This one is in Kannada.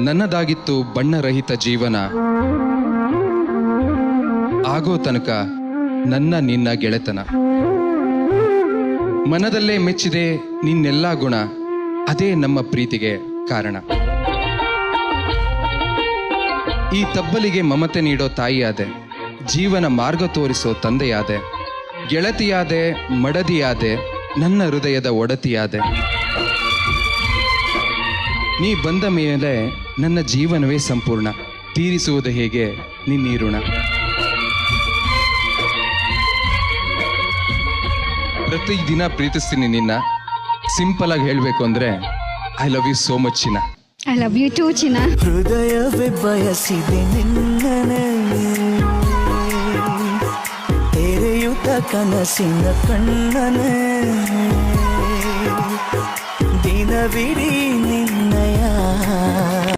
ನನ್ನದಾಗಿತ್ತು ಬಣ್ಣರಹಿತ ಜೀವನ. ಆಗೋ ತನಕ ನನ್ನ ನಿನ್ನ ಗೆಳೆತನ. ಮನದಲ್ಲೇ ಮೆಚ್ಚಿದೆ ನಿನ್ನೆಲ್ಲ ಗುಣ, ಅದೇ ನಮ್ಮ ಪ್ರೀತಿಗೆ ಕಾರಣ. ಈ ತಬ್ಬಲಿಗೆ ಮಮತೆ ನೀಡೋ ತಾಯಿಯಾದೆ, ಜೀವನ ಮಾರ್ಗ ತೋರಿಸೋ ತಂದೆಯಾದೆ, ಗೆಳತಿಯಾದೆ, ಮಡದಿಯಾದೆ, ನನ್ನ ಹೃದಯದ ಒಡತಿಯಾದೆ. ನೀ ಬಂದ ಮೇಲೆ ನನ್ನ ಜೀವನವೇ ಸಂಪೂರ್ಣ, ತೀರಿಸುವುದು ಹೇಗೆ ನಿನ್ನೀ ಋಣ. ಪ್ರತಿದಿನ ಪ್ರೀತಿಸ್ತೀನಿ ನಿನ್ನ. ಸಿಂಪಲ್ ಆಗಿ ಹೇಳಬೇಕು ಅಂದ್ರೆ I love you so much ಚಿನ್ನ. ಐ ಲವ್ ಯು ಟೂ ಚಿನ್ನ. ಹೃದಯವೇ ಬಯಸಿದೆ ನಿನ್ನನೆ, ತೆರೆಯುತ್ತ ಕನಸಿನ ಕಣ್ಣನೆ, ದಿನವಿಡೀ ನಿನ್ನಯ